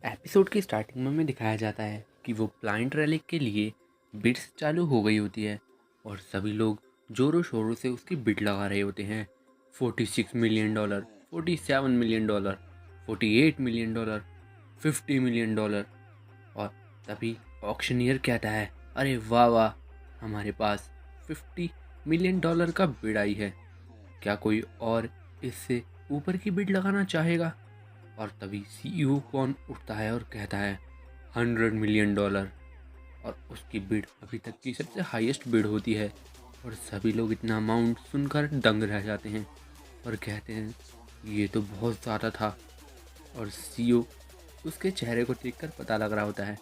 Episode की starting में हमें दिखाया जाता है कि वो प्लांट रैलिक के लिए बिड्स चालू हो गई होती है और सभी लोग जोरों शोरों से उसकी बिड लगा रहे होते हैं। $46 मिलियन, $47 मिलियन, $48 मिलियन, $50 मिलियन। और तभी ऑक्शनियर कहता है, अरे वाह वाह, हमारे पास $50 मिलियन का बिड आई है। क्या कोई और इससे ऊपर की बिड लगाना चाहेगा? और तभी सीईओ कौन उठता है और कहता है $100 मिलियन। और उसकी बिड अभी तक की सबसे हाईएस्ट बिड होती है और सभी लोग इतना अमाउंट सुनकर दंग रह जाते हैं और कहते हैं ये तो बहुत ज़्यादा था। और सीईओ उसके चेहरे को देखकर पता लग रहा होता है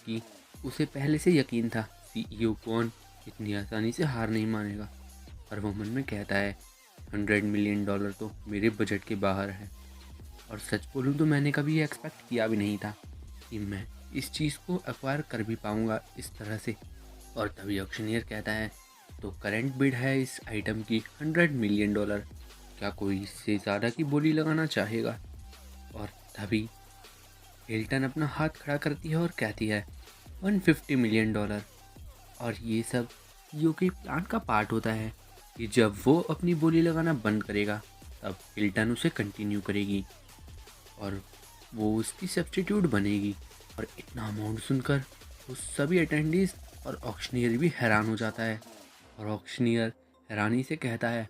कि उसे पहले से यकीन था सीईओ कौन इतनी आसानी से हार नहीं मानेगा। और वो मन में कहता है $100 मिलियन तो मेरे बजट के बाहर है। और सच बोलूँ तो मैंने कभी एक्सपेक्ट किया भी नहीं था कि मैं इस चीज़ को एक्वायर कर भी पाऊँगा इस तरह से। और तभी ऑक्शनियर कहता है तो करंट बिड है इस आइटम की $100 मिलियन। क्या कोई इससे ज़्यादा की बोली लगाना चाहेगा? और तभी हिल्टन अपना हाथ खड़ा करती है और कहती है $150 मिलियन। और ये सब यूके प्लान का पार्ट होता है कि जब वो अपनी बोली लगाना बंद करेगा तब हिल्टन उसे कंटिन्यू करेगी और वो उसकी सब्स्टिट्यूट बनेगी। और इतना अमाउंट सुनकर वो सभी अटेंडीज और ऑक्शनियर भी हैरान हो जाता है। और ऑक्शनियर हैरानी से कहता है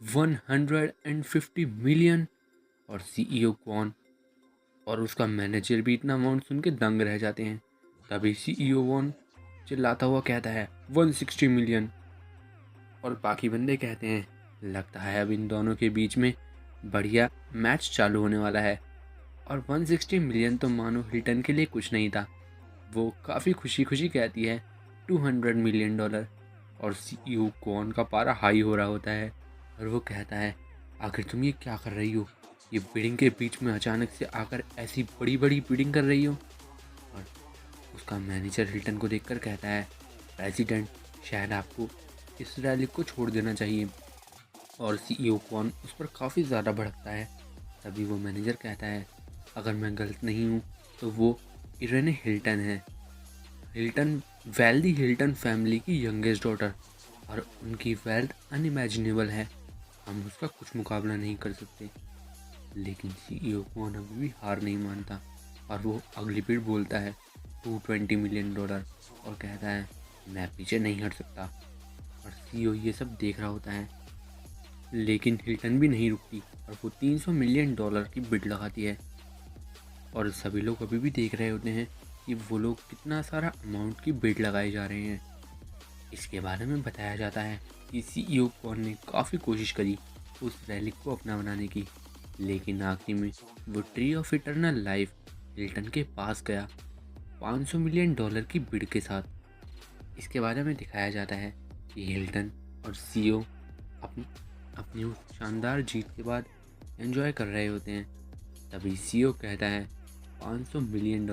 150 मिलियन। और सीईओ कौन और उसका मैनेजर भी इतना अमाउंट सुन के दंग रह जाते हैं। तभी सीईओ वॉन चिल्लाता हुआ कहता है 160 मिलियन। और बाकी बंदे कहते हैं लगता है अब इन दोनों के बीच में बढ़िया मैच चालू होने वाला है। और 160 मिलियन तो मानो हिल्टन के लिए कुछ नहीं था। वो काफ़ी खुशी खुशी कहती है $200 मिलियन। और सीईओ कौन का पारा हाई हो रहा होता है और वो कहता है आखिर तुम ये क्या कर रही हो? ये बिडिंग के बीच में अचानक से आकर ऐसी बड़ी बड़ी बिडिंग कर रही हो? और उसका मैनेजर हिल्टन को देखकर कहता है प्रेसिडेंट, शायद आपको इस रैली को छोड़ देना चाहिए। और सीईओ कौन उस पर काफ़ी ज़्यादा भड़कता है। तभी वो मैनेजर कहता है अगर मैं गलत नहीं हूँ तो वो इरेने हिल्टन है। हिल्टन वेल्दी हिल्टन फैमिली की यंगेस्ट डॉटर और उनकी वेल्थ अनइमेजिनेबल है। हम उसका कुछ मुकाबला नहीं कर सकते। लेकिन सीईओ कौन अभी भी हार नहीं मानता और वो अगली पीढ़ बोलता है $220 मिलियन और कहता है मैं पीछे नहीं हट सकता। और सीईओ ये सब देख रहा होता है लेकिन हिल्टन भी नहीं रुकती और वो $300 मिलियन की बिड लगाती है। और सभी लोग अभी भी देख रहे होते हैं कि वो लोग कितना सारा अमाउंट की बिड लगाए जा रहे हैं। इसके बारे में बताया जाता है कि सीईओ कौन ने काफ़ी कोशिश करी उस रैलिक को अपना बनाने की, लेकिन आखिर में वो tree of eternal life Hilton के पास गया $500 मिलियन की बिड के साथ। इसके बारे में दिखाया जाता है कि हिल्टन और सीईओ अपनी अपनी उस शानदार जीत के बाद एंजॉय कर रहे होते हैं। तभी सीईओ कहता है $500 मिलियन,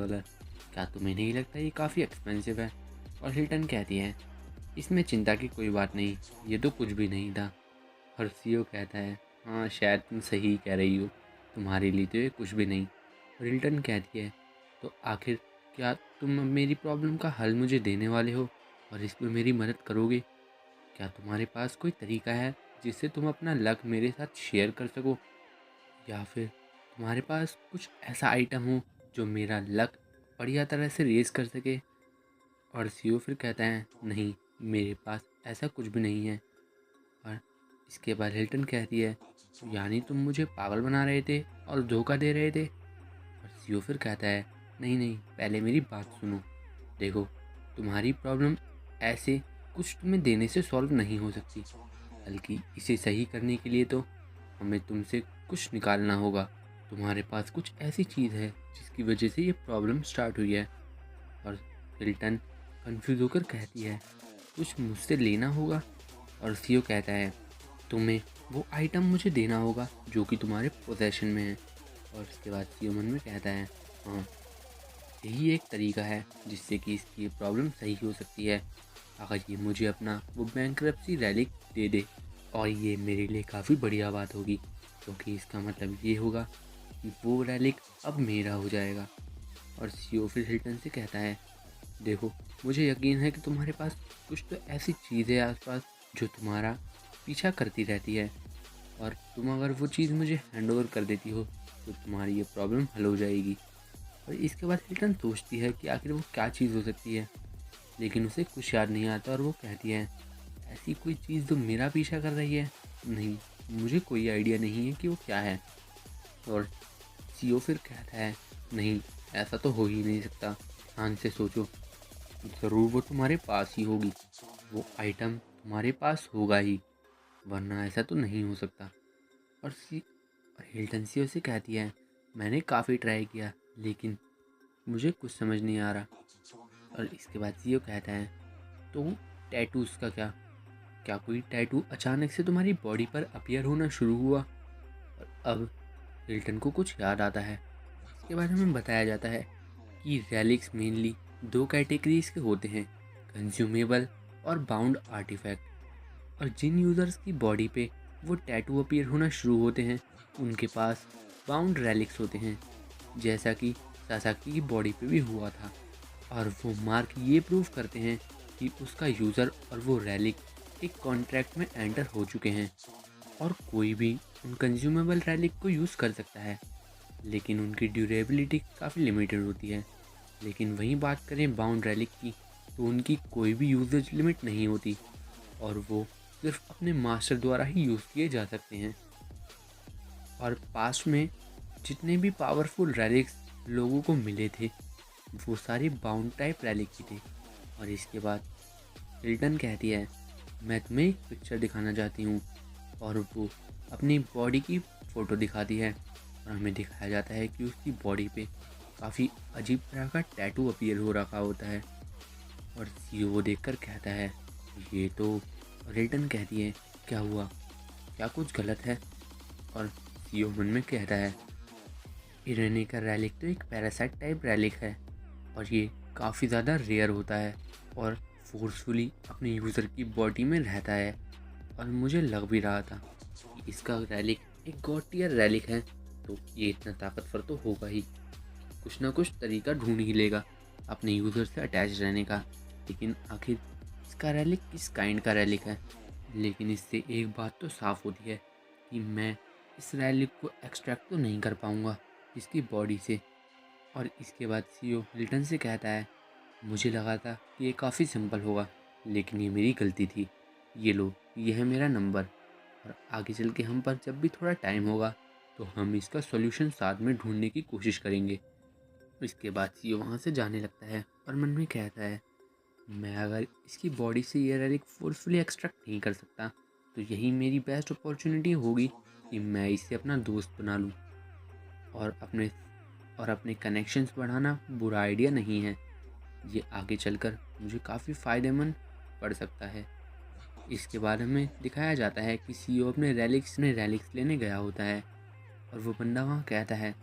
क्या तुम्हें नहीं लगता ये काफ़ी एक्सपेंसिव है? और हिल्टन कहती है इसमें चिंता की कोई बात नहीं, ये तो कुछ भी नहीं था। और सीईओ कहता है हाँ शायद तुम सही कह रही हो, तुम्हारे लिए तो ये कुछ भी नहीं। और हिल्टन कहती है तो आखिर क्या तुम अब मेरी प्रॉब्लम का हल मुझे देने वाले हो और इसमें मेरी मदद करोगे? क्या तुम्हारे पास कोई तरीका है जिससे तुम अपना लक मेरे साथ शेयर कर सको, या फिर तुम्हारे पास कुछ ऐसा आइटम हो जो मेरा लक बढ़िया तरह से रेस कर सके? और सीईओ फिर कहता है नहीं, मेरे पास ऐसा कुछ भी नहीं है। और इसके बाद हिल्टन कहती है यानी तुम मुझे पागल बना रहे थे और धोखा दे रहे थे? और सीईओ फिर कहता है नहीं नहीं, पहले मेरी बात सुनो। देखो, तुम्हारी प्रॉब्लम ऐसे कुछ तुम्हें देने से सॉल्व नहीं हो सकती, बल्कि इसे सही करने के लिए तो हमें तुमसे कुछ निकालना होगा। तुम्हारे पास कुछ ऐसी चीज़ है जिसकी वजह से ये प्रॉब्लम स्टार्ट हुई है। और हिल्टन कंफ्यूज होकर कहती है कुछ मुझसे लेना होगा? और सीईओ कहता है तुम्हें वो आइटम मुझे देना होगा जो कि तुम्हारे पोजेशन में है। और इसके बाद सीईओ मन में कहता है हाँ, यही एक तरीका है जिससे कि इसकी ये प्रॉब्लम सही हो सकती है। अगर ये मुझे अपना वो बैंक्रप्सी रैलिक दे दे, और ये मेरे लिए काफ़ी बढ़िया बात होगी क्योंकि इसका मतलब ये होगा कि वो रैलिक अब मेरा हो जाएगा। और सीईओ फिर हिल्टन से कहता है, देखो मुझे यकीन है कि तुम्हारे पास कुछ तो ऐसी चीज़ है आसपास जो तुम्हारा पीछा करती रहती है, और तुम अगर वो चीज़ मुझे हैंड ओवर कर देती हो तो तुम्हारी ये प्रॉब्लम हल हो जाएगी। और इसके बाद हिल्टन सोचती है कि आखिर वो क्या चीज़ हो सकती है, लेकिन उसे कुछ याद नहीं आता और वो कहती है, ऐसी कोई चीज़ जो मेरा पीछा कर रही है, नहीं, मुझे कोई आइडिया नहीं है कि वो क्या है। और सीईओ फिर कहता है, नहीं, ऐसा तो हो ही नहीं सकता, ध्यान से सोचो, ज़रूर वो तुम्हारे पास ही होगी, वो आइटम तुम्हारे पास होगा ही, वरना ऐसा तो नहीं हो सकता। और हिल्टन सीईओ से कहती है, मैंने काफ़ी ट्राई किया लेकिन मुझे कुछ समझ नहीं आ रहा। और इसके बाद सीईओ कहता है, तो टैटूज़ का क्या, क्या कोई टैटू अचानक से तुम्हारी बॉडी पर अपीयर होना शुरू हुआ? और अब हिल्टन को कुछ याद आता है। इसके बारे में बताया जाता है कि रेलिक्स मेनली दो कैटेगरीज के होते हैं, कंज्यूमेबल और बाउंड आर्टिफैक्ट। और जिन यूज़र्स की बॉडी पे वो टैटू अपीयर होना शुरू होते हैं उनके पास बाउंड रेलिक्स होते हैं, जैसा कि सासाकी की बॉडी पे भी हुआ था। और वो मार्क ये प्रूव करते हैं कि उसका यूज़र और वो रैलिक एक कॉन्ट्रैक्ट में एंटर हो चुके हैं, और कोई भी उन कंज्यूमेबल रैलिक को यूज़ कर सकता है, लेकिन उनकी ड्यूरेबिलिटी काफ़ी लिमिटेड होती है। लेकिन वहीं बात करें बाउंड रैलिक की, तो उनकी कोई भी यूजेज लिमिट नहीं होती और वो सिर्फ अपने मास्टर द्वारा ही यूज़ किए जा सकते हैं। और पास्ट में जितने भी पावरफुल रैलिक्स लोगों को मिले थे वो सारे बाउंड टाइप रैलिक ही थे। और इसके बाद हिल्टन कहती है, मैं तुम्हें एक पिक्चर दिखाना चाहती हूँ, और वो अपनी बॉडी की फ़ोटो दिखाती है और हमें दिखाया जाता है कि उसकी बॉडी पे काफ़ी अजीब तरह का टैटू अपीयर हो रखा होता है। और सीईओ वो देखकर कहता है, ये तो। और हिल्टन कहती है, क्या हुआ, क्या कुछ गलत है? और सीईओ मन में कहता है, इरेनी का रैलिक तो एक पैरासाइट टाइप रैलिक है और ये काफ़ी ज़्यादा रेयर होता है और फोर्सफुली अपने यूज़र की बॉडी में रहता है। और मुझे लग भी रहा था कि इसका रैलिक एक गॉड टियर रैलिक है, तो ये इतना ताकतवर तो होगा ही, कुछ ना कुछ तरीका ढूंढ ही लेगा अपने यूज़र से अटैच रहने का। लेकिन आखिर इसका रैलिक किस काइंड का रैलिक है? लेकिन इससे एक बात तो साफ़ होती है कि मैं इस रैलिक को एक्सट्रैक्ट तो नहीं कर पाऊँगा इसकी बॉडी से। और इसके बाद सीईओ हिल्टन से कहता है, मुझे लगा था कि ये काफ़ी सिंपल होगा, लेकिन ये मेरी गलती थी। ये लो, ये है मेरा नंबर, और आगे चल के हम पर जब भी थोड़ा टाइम होगा तो हम इसका सॉल्यूशन साथ में ढूंढने की कोशिश करेंगे। इसके बाद सीईओ वहाँ से जाने लगता है और मन में कहता है, मैं अगर इसकी बॉडी से ये रेलिक फोर्सफुली एक्सट्रैक्ट नहीं कर सकता तो यही मेरी बेस्ट अपॉर्चुनिटी होगी कि मैं इसे अपना दोस्त बना लूँ। और अपने कनेक्शंस बढ़ाना बुरा आइडिया नहीं है, ये आगे चलकर मुझे काफ़ी फ़ायदेमंद पड़ सकता है। इसके बाद हमें दिखाया जाता है कि सीईओ अपने रैलिक्स लेने गया होता है और वो बंदा वहाँ कहता है,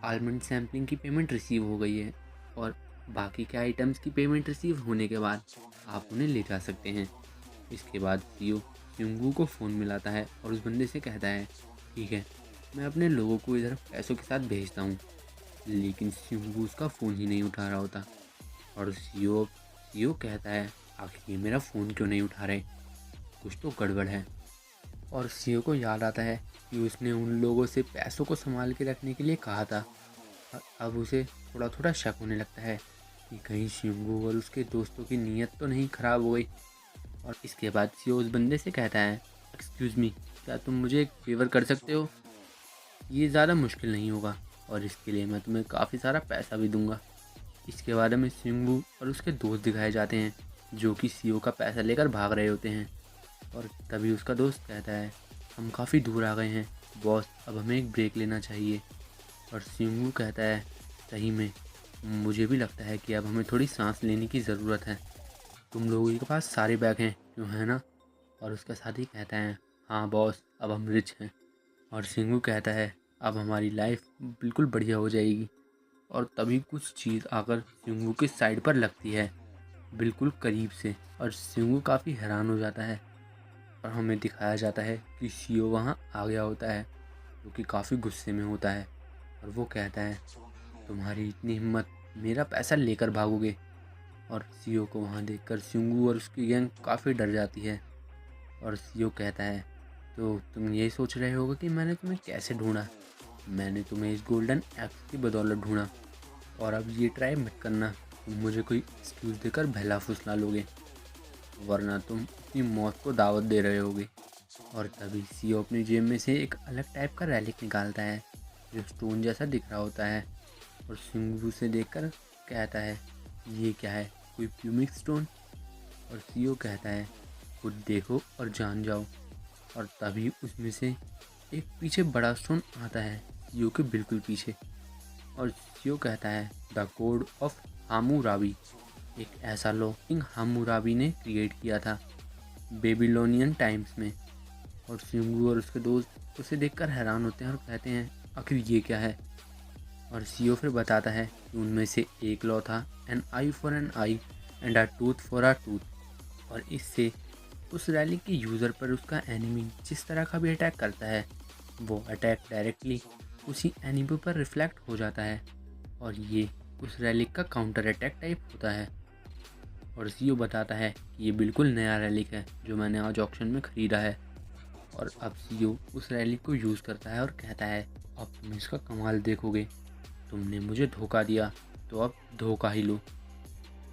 आलमंड सैम्पलिंग की पेमेंट रिसीव हो गई है और बाकी के आइटम्स की पेमेंट रिसीव होने के बाद आप उन्हें ले जा सकते हैं। इसके बाद सीईओ युंगू को फ़ोन मिलाता है और उस बंदे से कहता है, ठीक है, मैं अपने लोगों को इधर पैसों के साथ भेजता हूँ। लेकिन युंगू उसका फ़ोन ही नहीं उठा रहा होता और सीईओ कहता है, आखिर ये मेरा फ़ोन क्यों नहीं उठा रहे, कुछ तो गड़बड़ है। और सीईओ को याद आता है कि उसने उन लोगों से पैसों को संभाल के रखने के लिए कहा था, और अब उसे थोड़ा थोड़ा शक होने लगता है कि कहीं शिंगू और उसके दोस्तों की नीयत तो नहीं ख़राब हो गई। और इसके बाद सीईओ उस बंदे से कहता है, एक्सक्यूज़ मी, क्या तुम मुझे एक फेवर कर सकते हो? ये ज़्यादा मुश्किल नहीं होगा और इसके लिए मैं तुम्हें काफ़ी सारा पैसा भी दूंगा। इसके बाद हमें शिंगू और उसके दोस्त दिखाए जाते हैं जो कि सीईओ का पैसा लेकर भाग रहे होते हैं। और तभी उसका दोस्त कहता है, हम काफ़ी दूर आ गए हैं बॉस, अब हमें एक ब्रेक लेना चाहिए। और सिंगू कहता है, सही में मुझे भी लगता है कि अब हमें थोड़ी सांस लेने की ज़रूरत है, तुम लोगों के पास सारे बैग हैं क्यों, है ना? और उसका साथी कहता है, हाँ बॉस, अब हम रिच हैं। और सिंगू कहता है, अब हमारी लाइफ बिल्कुल बढ़िया हो जाएगी। और तभी कुछ चीज़ आकर सिंगू के साइड पर लगती है, बिल्कुल करीब से, और सिंगू काफ़ी हैरान हो जाता है। और हमें दिखाया जाता है कि सीईओ वहाँ आ गया होता है जो कि काफ़ी गुस्से में होता है और वो कहता है, तुम्हारी इतनी हिम्मत मेरा पैसा लेकर भागोगे। और सीओ को वहाँ देखकर सिंगू और उसकी गैंग काफ़ी डर जाती है। और सीओ कहता है, तो तुम यही सोच रहे होगे कि मैंने तुम्हें कैसे ढूंढा। मैंने तुम्हें इस गोल्डन एक्स की बदौलत ढूंढा, और अब ये ट्राई मत करना तुम मुझे कोई एक्सक्यूज़ देकर बहला फुसला लोगे, वरना तुम अपनी मौत को दावत दे रहे होगे। और तभी सीओ अपनी जेब में से एक अलग टाइप का रैलिक निकालता है जो स्टोन जैसा दिख रहा होता है, और सिंगू से देखकर कहता है, ये क्या है, कोई प्यूमिक स्टोन। और सीओ कहता है, खुद देखो और जान जाओ। और तभी उसमें से एक पीछे बड़ा स्टोन आता है, सीओ के बिल्कुल पीछे। और सीओ कहता है, द कोड ऑफ हामूराबी, एक ऐसा लॉ किंग हामूराबी ने क्रिएट किया था बेबीलोनियन टाइम्स में। और सिंगू और उसके दोस्त उसे देखकर हैरान होते हैं और कहते हैं, आखिर ये क्या है। और सीओ फिर बताता है कि उनमें से एक लॉ था, an eye for an eye and a tooth for a tooth. और इससे उस रैली के यूज़र पर उसका एनिमी जिस तरह का भी अटैक करता है, वो अटैक डायरेक्टली उसी एनिमी पर रिफ्लेक्ट हो जाता है, और ये उस रैलिक का काउंटर अटैक टाइप होता है। और सीओ बताता है कि ये बिल्कुल नया रैलिक है जो मैंने आज ऑक्शन में ख़रीदा है। और अब सीओ उस रैलिक को यूज़ करता है और कहता है, अब तुम इसका कमाल देखोगे। तुमने मुझे धोखा दिया, तो अब धोखा ही लो।